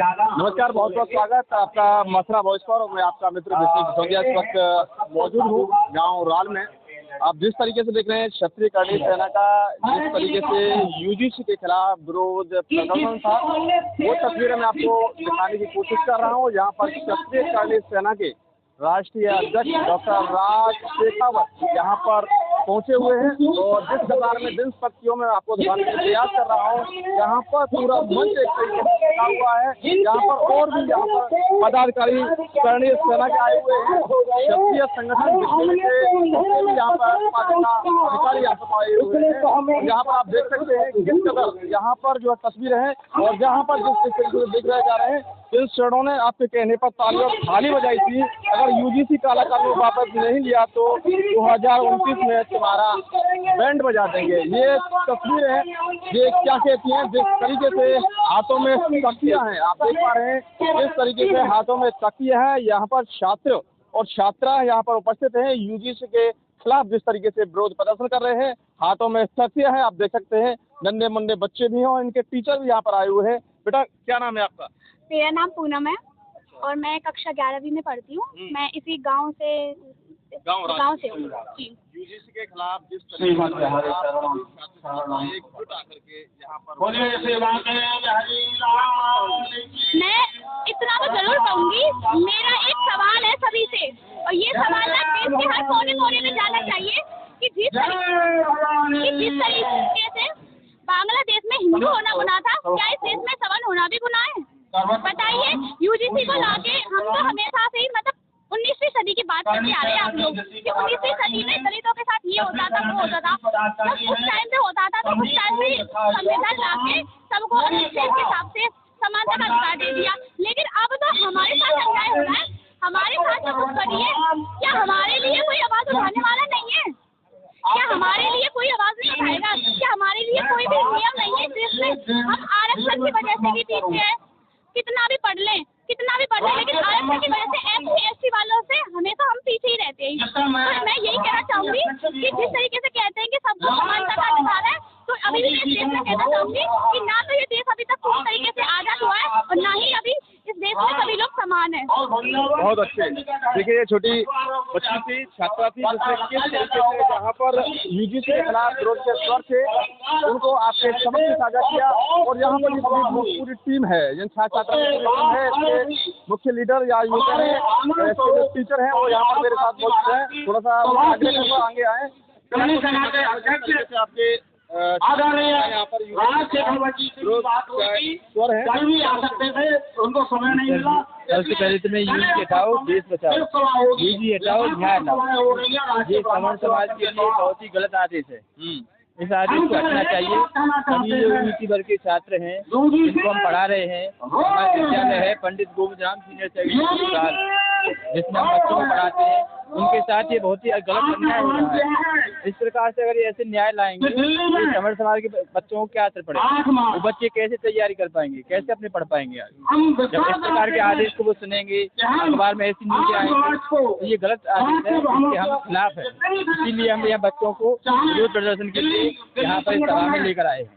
नमस्कार, बहुत बहुत स्वागत आपका मसरा वॉइस पर। मैं आपका मित्र विष्णु सिसोदिया इस वक्त मौजूद हूँ गांव राल में। आप जिस तरीके से देख रहे हैं क्षत्रिय कर्णी सेना का जिस तरीके से यूजीसी के खिलाफ विरोध प्रदर्शन था, वो तस्वीरें मैं आपको दिखाने की कोशिश कर रहा हूँ। यहाँ पर क्षत्रिय कर्णी सेना के राष्ट्रीय अध्यक्ष डॉक्टर राज शेखावत यहाँ पर पहुंचे हुए हैं और जिस दरबार में जिन पत्तियों में आपको दिखाने का प्रयास कर रहा हूँ, यहाँ पर पूरा मंच एक तरीके से लगा हुआ है। यहाँ पर और भी यहाँ पर पदाधिकारी कर्णीय सेना के आए हुए हैं, क्षत्रिय संगठन भी यहाँ पर अधिकारी यहाँ पर आए हुए हैं। यहाँ पर आप देख सकते हैं किस कदर यहाँ पर जो तस्वीरें हैं और जहाँ पर जिस तरीके से देख रहे जा रहे हैं, इन क्षणों ने आपके कहने पर ताली और थाली बजाई थी। अगर यूजीसी काला कानून वापस नहीं लिया तो 2029 में तुम्हारा बैंड बजा देंगे। ये तस्वीरें हैं, ये क्या कहती हैं, जिस तरीके से हाथों में तकिया हैं, आप देख पा रहे हैं जिस तरीके से हाथों में तकिया है। यहाँ पर छात्र और छात्रा यहाँ पर उपस्थित हैं, यूजीसी के खिलाफ जिस तरीके से विरोध प्रदर्शन कर रहे हैं। हाथों में तकिया है, आप देख सकते हैं। नन्हे मुन्ने बच्चे भी हैं और इनके टीचर भी यहाँ पर आए हुए हैं। बेटा, क्या नाम है आपका? मेरा नाम पूनम है और मैं कक्षा 11वीं में पढ़ती हूँ। मैं इसी गांव से हूँ जी। यूजीसी के खिलाफ जिस तरीके से एकजुट आकर के यहाँ पर मैं इतना तो जरूर कहूँगी, मेरा एक सवाल है सभी से, और ये सवाल ना देश के हर कोने कोने में जाना चाहिए कि जिस तरीके से बांग्लादेश में हिंदू होना गुनाह था, क्या इस देश में सवर्ण होना भी गुनाह है? बताइए। यूजीसी को लाके हम तो हमेशा से ही 19वीं सदी की बात करके आ रहे हैं आप लोग कि 19वीं सदी में दलितों के साथ ये होता था, वो होता था। जब उस टाइम पे होता था तो उस टाइम पे संविधान लाके सबको अनुच्छेद के हिसाब से समानता का अधिकार दे दिया। लेकिन अब तो हमारे साथ अन्याय हो रहा है, हमारे साथ जो कुछ करिए, क्या हमारे लिए कोई आवाज उठाने वाला नहीं है? क्या हमारे लिए कोई आवाज नहीं उठाएगा? क्या हमारे लिए कोई भी नियम नहीं है जिसमें हम आरक्षण की वजह से भी पीछे हैं? कितना भी पढ़ लें, लेकिन आरक्षण की वजह से SC वालों से हमेशा हम पीछे ही रहते हैं। तो मैं यही कहना चाहूंगी कि जिस तरीके से कहते हैं कि सबको समानता का अधिकार है, तो अभी भी मैं इस देश में कहना चाहूंगी कि ना तो ये देश अभी तक पूरी तरीके से आजाद हुआ है और ना ही अभी इस देश में सभी लोग समान है। बहुत अच्छे। देखिए, ये छोटी बच्ची थी, छात्रा थी, जिसने किस तरीके से जहाँ पर यूजीसी के खिलाफ विरोध के स्वर थे उनको आपके समक्ष साझा किया। और यहाँ पर पूरी टीम है, जिन छात्र छात्रा की टीम है, इसके मुख्य लीडर या यूजर है, जो टीचर हैं वो यहाँ पर मेरे साथ मौजूद है। थोड़ा सा आगे आए। आपके यहाँ पर स्वर है, कल भी आ सकते थे, उनको समय नहीं मिला। सबसे पहले तो मैं यूजी हटाओ देश बचाओ, यूजी हटाओ ध्यान लाओ, ये सवर्ण समाज के लिए बहुत ही गलत आदेश है। इस आदेश को हटना चाहिए। सभी जो यूजी वर्ग के छात्र हैं जिनको हम पढ़ा रहे हैं, हमारा विद्यालय है Pandit Govind Ram senior secondary school, जिसमें हम बच्चों को पढ़ाते हैं, उनके साथ ये बहुत ही गलत अन्याय हो रहा है। इस प्रकार से अगर ये ऐसे न्याय लाएंगे तो सवर्ण समाज के बच्चों को क्या असर पड़ेगा? वो बच्चे कैसे तैयारी कर पाएंगे, कैसे अपने पढ़ पाएंगे? जब इस प्रकार के आदेश को वो सुनेंगे, अखबार में ऐसी न्यूज़ आएंगे, तो ये गलत आदेश है, इसके हम खिलाफ है। इसीलिए हम यहाँ बच्चों को विरोध प्रदर्शन के लिए यहाँ पर सभा में लेकर आए हैं।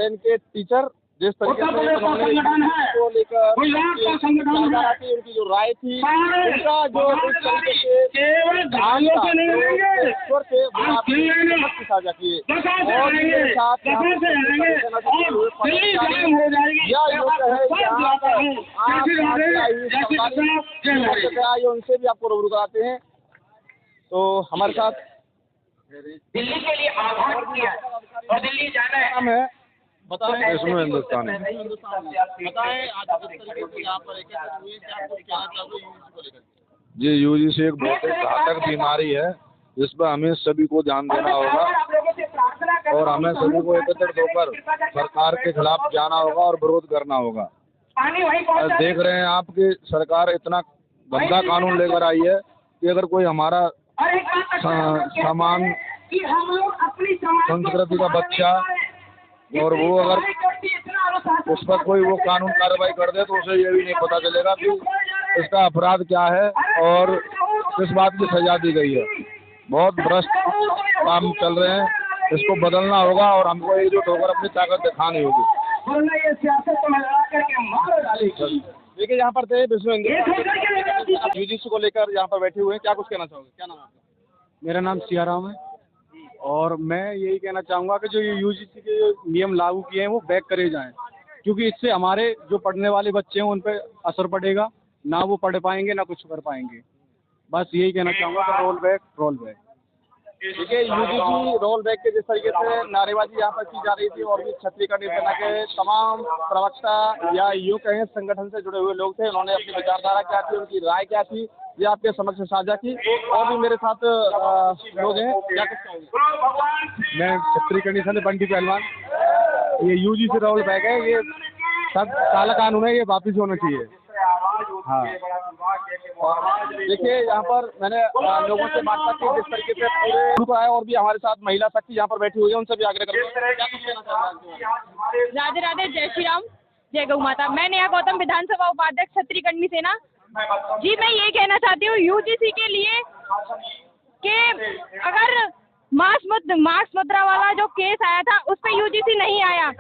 इनके टीचर जिस तरीके से को लेकर उनकी जो राय थी, उनका जो इस तरीके से ध्यान साझा किए और इनके साथ उनसे भी आपको रूबरू कराते हैं। तो हमारे साथ दिल्ली के लिए आभार किया और दिल्ली जाना है। बताएं इसमें हिंदुस्तान है। बताएं आज किस तरीके से यहाँ पर एकत्रित हुए, क्या कुछ कहना चाहोगे यूजीसी को लेकर? जी, यूजीसी एक बहुत ही घातक बीमारी है, जिस पर हमें सभी को ध्यान देना होगा और हमें सभी को एकत्रित होकर सरकार के खिलाफ जाना होगा और विरोध करना होगा। देख रहे हैं आपकी सरकार इतना गंदा कानून लेकर आई है कि अगर कोई हमारा समान संस्कृति का बच्चा और वो अगर उस पर कोई वो कानून कार्रवाई कर दे तो उसे ये भी नहीं पता चलेगा कि इसका अपराध क्या है और किस बात की सजा दी गई है। बहुत भ्रष्ट काम चल रहे हैं, इसको बदलना होगा और हमको एकजुट होकर अपनी ताकत दिखानी होगी। वरना ये सियासत में लड़ा करके मार डालेगी। देखिए यहाँ पर थे विश्व हिंदू यूजीसी को लेकर यहाँ पर बैठे हुए हैं, क्या कुछ कहना चाहोगे? क्या नाम है आपका? मेरा नाम सियाराम है और मैं यही कहना चाहूँगा कि जो ये यूजीसी के जो नियम लागू किए हैं वो बैक करे जाएं, क्योंकि इससे हमारे जो पढ़ने वाले बच्चे हैं उन पर असर पड़ेगा, ना वो पढ़ पाएंगे ना कुछ कर पाएंगे। बस यही कहना चाहूँगा कि रोल बैक रोल बैक। देखिए यूजीसी रोल बैक के जिस तरीके से नारेबाजी यहाँ पर की जा रही थी और भी क्षत्रिय करनी सेना के तमाम प्रवक्ता या यूँ कहें संगठन से जुड़े हुए लोग थे, उन्होंने अपनी विचारधारा क्या थी, उनकी राय क्या थी, ये आपके समक्ष साझा की। और भी मेरे साथ लोग हैं, क्या कुछ कहोगे? मैं क्षत्रिय करनी सेना बंटी पहलवान। ये यूजीसी रोल बैक है, ये सब काला कानून है, ये वापिस होना चाहिए। हाँ देखिए यहाँ पर मैंने लोगों से बात की जिस तरीके से पूरे ग्रुप आए और भी हमारे साथ महिला शक्ति यहाँ पर बैठी हुई है, उनसे भी आग्रह करूँगा, क्या कुछ कहना चाहेंगे? राधे राधे, जय श्री राम, जय गौ माता। मैं नेहा गौतम, विधानसभा उपाध्यक्ष क्षत्रिय करनी सेना। जी मैं ये कहना चाहती हूँ यूजीसी के लिए कि अगर मार्क्स मुद्रा वाला जो केस आया था उस पे यूजीसी नहीं आया,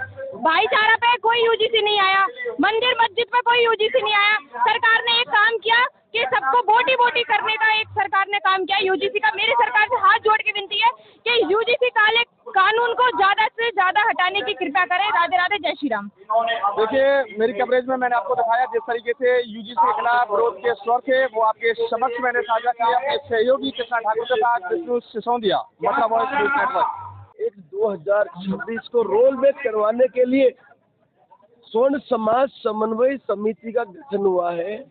भाईचारा पे कोई यूजीसी नहीं आया, मंदिर मस्जिद पे कोई यूजीसी नहीं आया। सरकार ने एक काम किया कि सबको बोटी करने का एक सरकार ने काम किया यूजीसी का। मेरी सरकार से हाथ जोड़ के विनती है कि यूजीसी काले कानून को ज्यादा से ज्यादा हटाने की कृपया करें। राधे राधे, जय श्री राम। देखिए मेरी कवरेज में मैंने आपको दिखाया जिस तरीके से यूजीसी के खिलाफ विरोध के स्वर थे वो आपके समक्ष मैंने साझा किया अपने सहयोगी कृष्णा ठाकुर के साथ, Vishnu Sisodia, Mathura voice news network. एक 2026 को रोल बैक करवाने के लिए स्वर्ण समाज समन्वय समिति का गठन हुआ है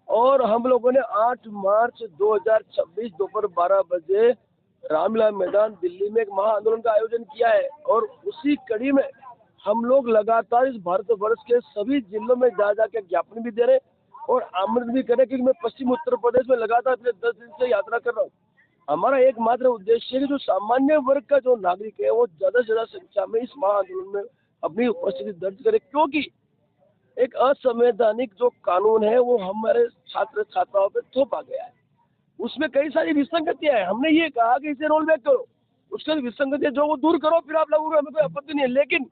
और हम लोगों ने 8 मार्च 2026 दोपहर 12 बजे रामलीला मैदान दिल्ली में एक महा आंदोलन का आयोजन किया है। और उसी कड़ी में हम लोग लगातार इस भारतवर्ष के सभी जिलों में जा के ज्ञापन भी दे रहे हैं और आमंत्रित भी कर रहे हैं, क्योंकि मैं पश्चिम उत्तर प्रदेश में लगातार पिछले 10 दिन से यात्रा कर रहा हूँ। हमारा एकमात्र उद्देश्य है कि जो सामान्य वर्ग का जो नागरिक है वो ज़्यादा से ज़्यादा संख्या में इस महा आंदोलन में अपनी उपस्थिति दर्ज करे, क्योंकि एक असंवैधानिक जो कानून है वो हमारे छात्र छात्राओं पे थोपा गया है। उसमें कई सारी विसंगतियां हैं। हमने ये कहा कि इसे रोल बैक करो, उसके विसंगतियां जो वो दूर करो, फिर आप लागू करो, हमें कोई आपत्ति नहीं है। लेकिन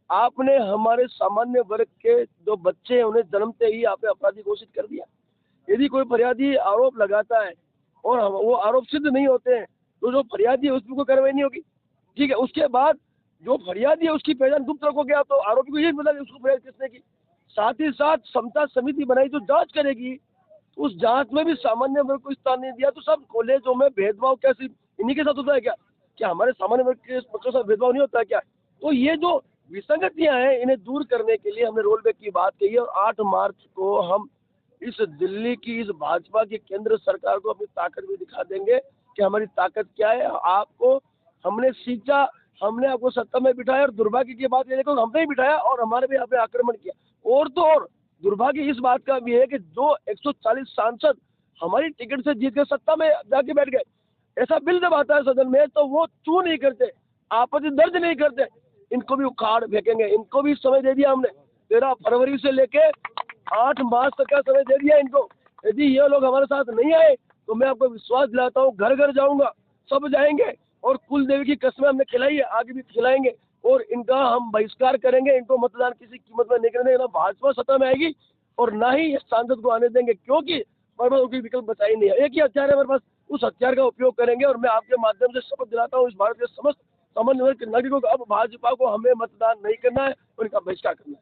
आपने हमारे सामान्य वर्ग के जो बच्चे हैं उन्हें जन्मते ही आपने अपराधी घोषित कर दिया। यदि कोई फरियादी आरोप लगाता है और वो आरोप सिद्ध नहीं होते हैं तो जो फरियादी है उस पर कोई कार्रवाई नहीं होगी, ठीक है। उसके बाद जो फरियादी है उसकी पहचान गुप्त रखोगे आप, तो आरोपी को यही पता कि उसको फरियाद किसने की। साथ ही साथ समता समिति बनाई जो जांच करेगी, उस जांच में भी सामान्य वर्ग को स्थान नहीं दिया। तो सब कॉलेजों में भेदभाव क्या सिर्फ इन्हीं के साथ होता है क्या हमारे सामान्य वर्ग के बच्चों के साथ भेदभाव नहीं होता क्या? तो ये जो विसंगतियां हैं इन्हें दूर करने के लिए हमने रोल बैक की बात कही है और 8 मार्च को हम इस दिल्ली की इस भाजपा की केंद्र सरकार को अपनी ताकत भी दिखा देंगे कि हमारी ताकत क्या है। आपको हमने सींचा, हमने आपको सत्ता में बिठाया और दुर्भाग्य की बात ये है हमने ही बिठाया और हमारे भी यहाँ पे आक्रमण किया। और तो और दुर्भाग्य इस बात का भी है कि जो 140 सांसद हमारी टिकट से जीत कर सत्ता में जाके बैठ गए, ऐसा बिल जब आता है सदन में तो वो चू नहीं करते, आपत्ति दर्ज नहीं करते, इनको भी उखाड़ फेंकेंगे। इनको भी समय दे दिया हमने, 13 फरवरी से लेके 8 मार्च तक का समय दे दिया इनको। यदि ये लोग हमारे साथ नहीं आए तो मैं आपको विश्वास दिलाता हूँ घर घर जाऊँगा, सब जाएंगे और कुल देवी की कसमें हमने खिलाई है, आगे भी खिलाएंगे और इनका हम बहिष्कार करेंगे। इनको मतदान किसी कीमत में नहीं करने देना, भाजपा सत्ता में आएगी और ना ही सांसद को आने देंगे, क्योंकि हमारे पास उनकी विकल्प बचा ही नहीं है। एक ही हथियार है हमारे पास, उस हथियार का उपयोग करेंगे। और मैं आपके माध्यम से शपथ दिलाता हूँ इस भारत के समस्त सामान्य वर्ग के नागरिकों को अब भाजपा को हमें मतदान नहीं करना है और इनका बहिष्कार करना है।